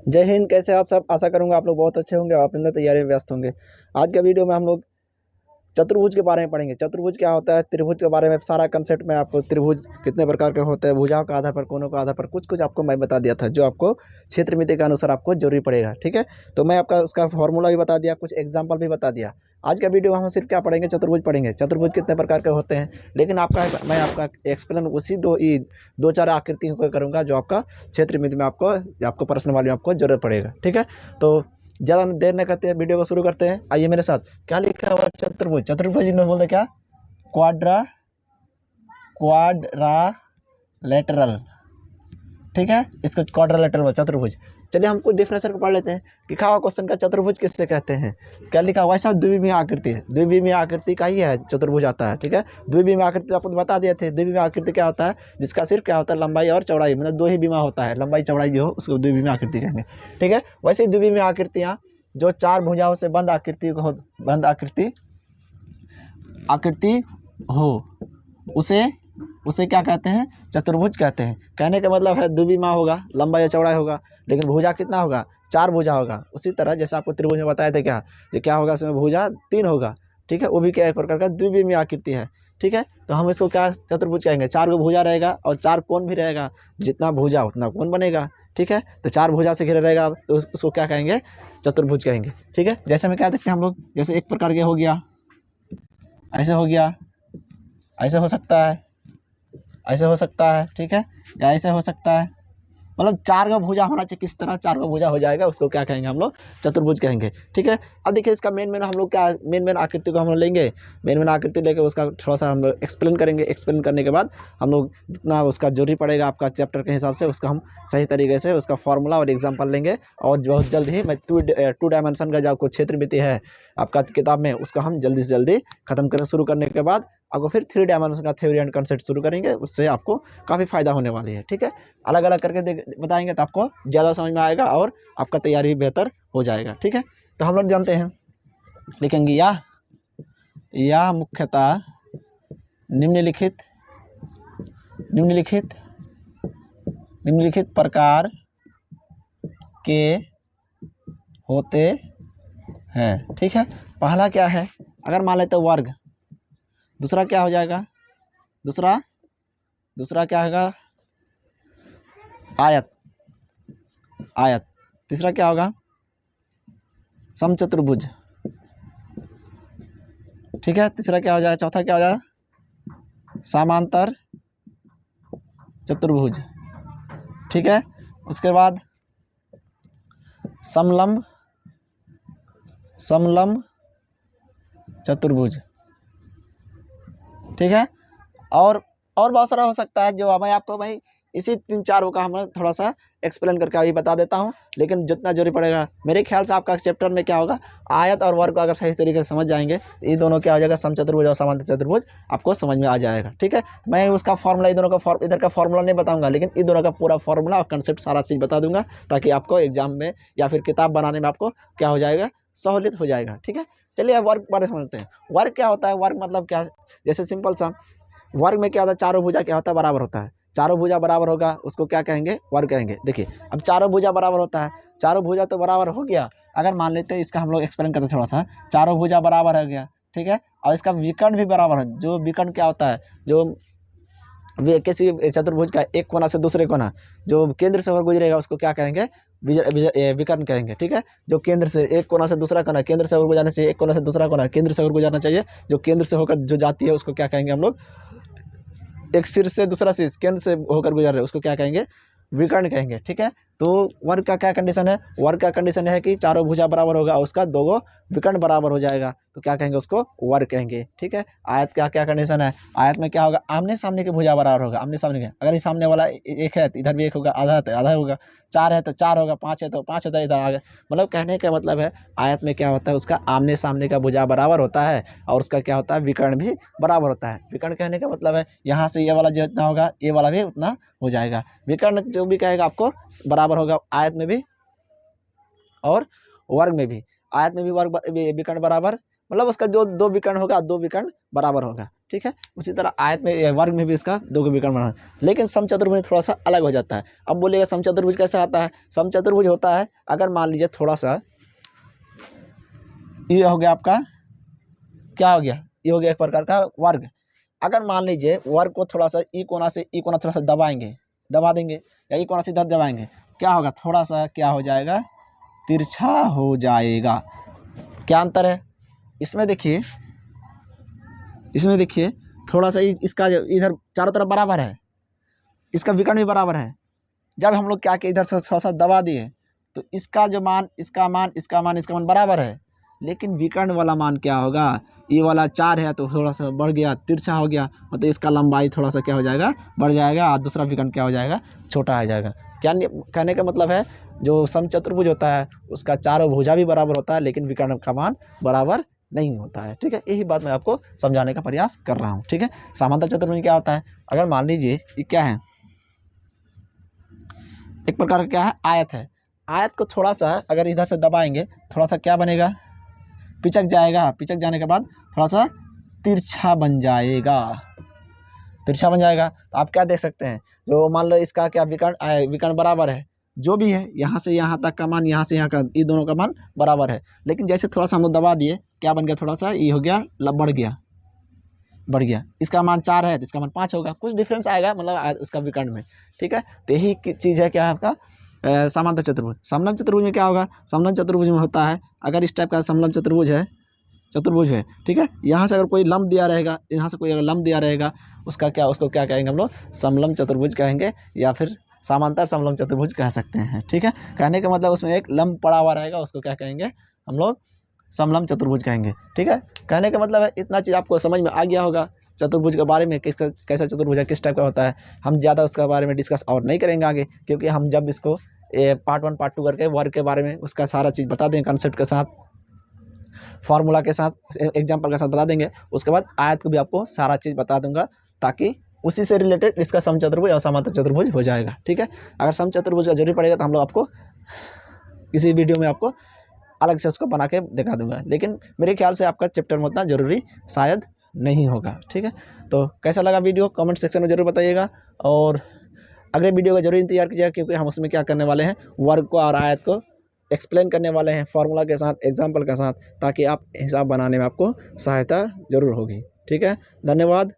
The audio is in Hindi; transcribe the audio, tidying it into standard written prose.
जय हिंद। कैसे आप सब? आशा करूंगा आप लोग बहुत अच्छे होंगे और अपने तैयारी में व्यस्त होंगे। आज का वीडियो में हम लोग चतुर्भुज के बारे में पढ़ेंगे। चतुर्भुज क्या होता है, त्रिभुज के बारे में सारा कंसेप्ट में आपको, त्रिभुज कितने प्रकार के होते हैं, भुजाओं के आधार पर, कोनों के आधार पर कुछ कुछ आपको मैं बता दिया था, जो आपको क्षेत्रमिति के अनुसार आपको जरूरी पड़ेगा। ठीक है, तो मैं आपका उसका फॉर्मूला भी बता दिया, कुछ एग्जाम्पल भी बता दिया। आज का वीडियो में हम सिर्फ क्या पढ़ेंगे, चतुर्भुज पढ़ेंगे। चतुर्भुज कितने प्रकार के होते हैं, लेकिन मैं आपका एक्सप्लेन उसी दो चार आकृतियों को करूँगा जो आपका क्षेत्रमिति में आपको प्रश्न वाले में आपको जरूरत पड़ेगा। ठीक है, तो ज़्यादा देर न करते हैं, वीडियो को शुरू करते हैं। आइए मेरे साथ। क्या लिखा हुआ है? चतुर्भुज। चतुर्भुज इन्होंने बोलते क्या? क्वाड्रालेटरल। ठीक है, इसको क्वाड्रालेटरल चतुर्भुज। चलिए हम कुछ डिफिनेशन को पढ़ लेते हैं। लिखा हुआ क्वेश्चन का चतुर्भुज किससे कहते हैं? क्या लिखा हुआ है? ऐसा द्विविमीय आकृति है, द्विविमीय आकृति का ही है चतुर्भुज आता है। ठीक है, द्विविमीय आकृति आपको बता दिए थे। द्विविमीय आकृति क्या होता है? जिसका सिर्फ क्या होता है, लंबाई और चौड़ाई, मतलब दो ही बीमा होता है, लंबाई चौड़ाई जो हो उसको द्विविमीय आकृति कहेंगे। ठीक है, वैसे ही द्विविमीय आकृतियाँ जो चार भुजाओं से बंद आकृति हो उसे क्या कहते हैं? चतुर्भुज कहते हैं। कहने का मतलब है द्विविमा होगा, लंबाई या चौड़ाई होगा, लेकिन भुजा कितना होगा? चार भुजा होगा। उसी तरह जैसे आपको त्रिभुज में बताया था क्या होगा, इसमें भुजा 3 होगा। ठीक है, वो भी क्या एक प्रकार का द्विविमीय आकृति है। ठीक है, तो हम इसको क्या चतुर्भुज कहेंगे? 4 को भुजा रहेगा और 4 कोण भी रहेगा, जितना भुजा उतना कोण बनेगा। ठीक है, तो 4 भुजा से घिरा रहेगा तो उसको क्या कहेंगे? चतुर्भुज कहेंगे। ठीक है, जैसे में क्या देखते हैं हम लोग, जैसे एक प्रकार के हो गया, ऐसे हो गया, ऐसे हो सकता है, ऐसे हो सकता है। ठीक है, या ऐसे हो सकता है, मतलब 4 का भुजा होना चाहिए। किस तरह 4 का भुजा हो जाएगा उसको क्या कहेंगे हम लोग? चतुर्भुज कहेंगे। ठीक है, अब देखिए इसका मेन हम लोग क्या, मेन आकृति को हम लोग लेंगे। मेन आकृति लेकर उसका थोड़ा सा हम लोग एक्सप्लेन करेंगे। एक्सप्लेन करने के बाद हम लोग जितना उसका जरूरी पड़ेगा आपका चैप्टर के हिसाब से, उसका हम सही तरीके से उसका फॉर्मूला और एग्जाम्पल लेंगे। और बहुत जल्द ही मैं 2 डायमेंशन का जो आपको क्षेत्रमिति है आपका किताब में, उसका हम जल्दी से जल्दी खत्म करना शुरू करने के बाद आपको फिर 3 डायमेंशन का थ्योरी एंड कंसेप्ट शुरू करेंगे। उससे आपको काफ़ी फायदा होने वाली है। ठीक है, अलग अलग करके बताएंगे तो आपको ज़्यादा समझ में आएगा और आपका तैयारी भी बेहतर हो जाएगा। ठीक है, तो हम लोग जानते हैं, लिखेंगे या मुख्यतः निम्नलिखित प्रकार के होते हैं। ठीक है, पहला क्या है? अगर मान लेते वर्ग, दूसरा क्या हो जाएगा? दूसरा क्या होगा? आयत। तीसरा क्या होगा? समचतुर्भुज। ठीक है, तीसरा क्या हो जाएगा? चौथा क्या हो जाएगा? समांतर चतुर्भुज। ठीक है, उसके बाद समलंब चतुर्भुज। ठीक है, और बहुत सारा हो सकता है, जो मैं आपको भाई इसी 3-4 का हम थोड़ा सा एक्सप्लेन करके अभी बता देता हूँ। लेकिन जितना जरूरी पड़ेगा मेरे ख्याल से आपका चैप्टर में क्या होगा, आयत और वर्ग को अगर सही तरीके से समझ जाएंगे तो ये दोनों क्या हो जाएगा? समचतुर्भुज और समांतर चतुर्भुज आपको समझ में आ जाएगा। ठीक है, मैं उसका फॉर्मूला, इधर का फॉर्मूला नहीं बताऊंगा, लेकिन इन दोनों का पूरा फॉर्मूला और कंसेप्ट सारा चीज़ बता दूंगा, ताकि आपको एग्जाम में या फिर किताब बनाने में आपको क्या हो जाएगा? सहूलियत हो जाएगा। ठीक है, चलिए अब वर्ग बारे समझते हैं। वर्ग क्या होता है? वर्ग मतलब क्या? जैसे सिंपल सा वर्ग में क्या होता है? चारों भुजा क्या होता है? बराबर होता है। चारों भुजा बराबर होगा उसको क्या कहेंगे? वर्ग कहेंगे। देखिए अब चारों भुजा बराबर होता है, चारों भुजा तो बराबर हो गया। अगर मान लेते हैं, इसका हम लोग एक्सप्लेन करते हैं थोड़ा सा। चारों भुजा बराबर हो गया, ठीक है, और इसका विकर्ण भी बराबर है। जो विकर्ण क्या होता है? जो किसी चतुर्भुज का एक कोना से दूसरे कोना जो केंद्र से होकर गुजरेगा उसको क्या कहेंगे? विकर्ण कहेंगे। ठीक है, जो केंद्र से एक कोना से दूसरा कोना, केंद्र से होकर गुजरना चाहिए, एक कोना से दूसरा कोना केंद्र से होकर गुजरना चाहिए, जो केंद्र से होकर जो जाती है उसको क्या कहेंगे हम लोग? एक शीर्ष से दूसरा शीर्ष केंद्र से होकर गुजर रहे उसको क्या कहेंगे? विकर्ण कहेंगे। ठीक है, तो वर्ग का क्या कंडीशन है? वर्ग का कंडीशन है कि चारों भुजा बराबर होगा, उसका 2 विकर्ण बराबर हो जाएगा, तो क्या कहेंगे? उसको वर्ग कहेंगे। ठीक है, आयत का क्या कंडीशन है? आयत में क्या होगा? आमने सामने की भुजा बराबर होगा, आमने सामने के। अगर ये सामने वाला एक है तो इधर भी एक होगा, आधा है तो आधा होगा, 4 है तो 4 होगा, 5 है तो 5 होता है, इधर आगे। मतलब कहने का मतलब है आयत में क्या होता है? उसका आमने सामने का भुजा बराबर होता है और उसका क्या होता है? विकर्ण भी बराबर होता है। विकर्ण कहने का मतलब है यहाँ से ये वाला जितना होगा ये वाला भी उतना हो जाएगा। विकर्ण जो भी कहेगा आपको बराबर होगा आयत में भी और वर्ग में भी। आयत में भी वर्ग विकर्ण बराबर मतलब उसका जो दो विकर्ण होगा, दो विकर्ण बराबर होगा, ठीक है। उसी तरह आयत में, वर्ग में भी इसका दो विकर्ण बराबर, लेकिन समचतुर्भुज थोड़ा सा अलग हो जाता है। अब बोलिएगा समचतुर्भुज कैसे आता है? समचतुर्भुज होता है, अगर मान लीजिए थोड़ा सा ये हो गया आपका, क्या हो गया, ये हो गया एक प्रकार का वर्ग। अगर मान लीजिए वर्ग को थोड़ा सा ई कोना से ई कोना थोड़ा सा दबा देंगे, या ई कोना से इधर दबाएंगे, क्या होगा, थोड़ा सा क्या हो जाएगा, तिरछा हो जाएगा। क्या अंतर है इसमें? देखिए, इसमें देखिए थोड़ा सा इसका इधर चारों तरफ बराबर है, इसका विकर्ण भी बराबर है। जब हम लोग क्या किए, इधर से थोड़ा सा दबा दिए, तो इसका जो मान, इसका मान, इसका मान, इसका मान बराबर है, लेकिन विकर्ण वाला मान क्या होगा, ये वाला 4 है तो थोड़ा सा बढ़ गया, तिरछा हो गया, मतलब इसका लंबाई थोड़ा सा क्या हो जाएगा, बढ़ जाएगा, और दूसरा विकर्ण क्या हो जाएगा, छोटा हो जाएगा। क्या कहने का मतलब है, जो समचतुर्भुज होता है उसका चारों भुजा भी बराबर होता है, लेकिन विकर्ण का मान बराबर नहीं होता है, ठीक है। यही बात मैं आपको समझाने का प्रयास कर रहा हूँ, ठीक है। समांतर चतुर्भुज क्या होता है? अगर मान लीजिए ये क्या है, एक प्रकार का क्या है, आयत है। आयत को थोड़ा सा अगर इधर से दबाएंगे, थोड़ा सा क्या बनेगा, पिचक जाएगा, पिचक जाने के बाद थोड़ा सा तिरछा बन जाएगा, तिरछा बन जाएगा। तो आप क्या देख सकते हैं, जो मान लो इसका क्या विकर्ण बराबर है, जो भी है, यहाँ से यहाँ तक का मान, यहाँ से यहाँ का, ये दोनों का मान बराबर है, लेकिन जैसे थोड़ा सा हम लोग दबा दिए, क्या बन गया, थोड़ा सा ये हो गया, बढ़ गया। इसका मान 4 है तो इसका मान 5 होगा, कुछ डिफरेंस आएगा मतलब उसका विकर्ण में, ठीक है। तो यही चीज़ है क्या आपका समांतर चतुर्भुज। समलंब चतुर्भुज में क्या होगा, समलंब चतुर्भुज में होता है, अगर इस टाइप का समलंब चतुर्भुज है, ठीक है, यहाँ से अगर कोई लंब दिया रहेगा, यहाँ से कोई अगर लंब दिया रहेगा, उसको क्या कहेंगे हम लोग, समलंब चतुर्भुज कहेंगे, या फिर समांतर समलंब चतुर्भुज कह सकते हैं, ठीक है। कहने का मतलब उसमें एक लंब पड़ा हुआ रहेगा, उसको क्या कहेंगे हम लोग, समलंब चतुर्भुज कहेंगे, ठीक है। कहने का मतलब है इतना चीज़ आपको समझ में आ गया होगा चतुर्भुज के बारे में, कैसा चतुर्भुज है, किस टाइप का होता है। हम ज़्यादा उसके बारे में डिस्कस और नहीं करेंगे आगे, क्योंकि हम जब इसको पार्ट 1 पार्ट 2 करके वर्ग के बारे में उसका सारा चीज़ बता देंगे, कंसेप्ट के साथ, फार्मूला के साथ, एग्जाम्पल के साथ बता देंगे। उसके बाद आयत को भी आपको सारा चीज़ बता दूंगा, ताकि उसी से रिलेटेड इसका समचतुर्भुज और समांतर चतुर्भुज हो जाएगा, ठीक है। अगर समचतुर्भुज का जरूरी पड़ेगा तो हम लोग आपको किसी वीडियो में आपको अलग से उसको बना के दिखा दूंगा, लेकिन मेरे ख्याल से आपका चैप्टर में उतना ज़रूरी शायद नहीं होगा, ठीक है। तो कैसा लगा वीडियो, कमेंट सेक्शन में ज़रूर बताइएगा, और अगले वीडियो का जरूर इंतजार कीजिएगा, क्योंकि हम उसमें क्या करने वाले हैं, वर्ग को और आयत को एक्सप्लेन करने वाले हैं, फार्मूला के साथ, एग्जाम्पल के साथ, ताकि आप हिसाब बनाने में आपको सहायता ज़रूर होगी, ठीक है। धन्यवाद।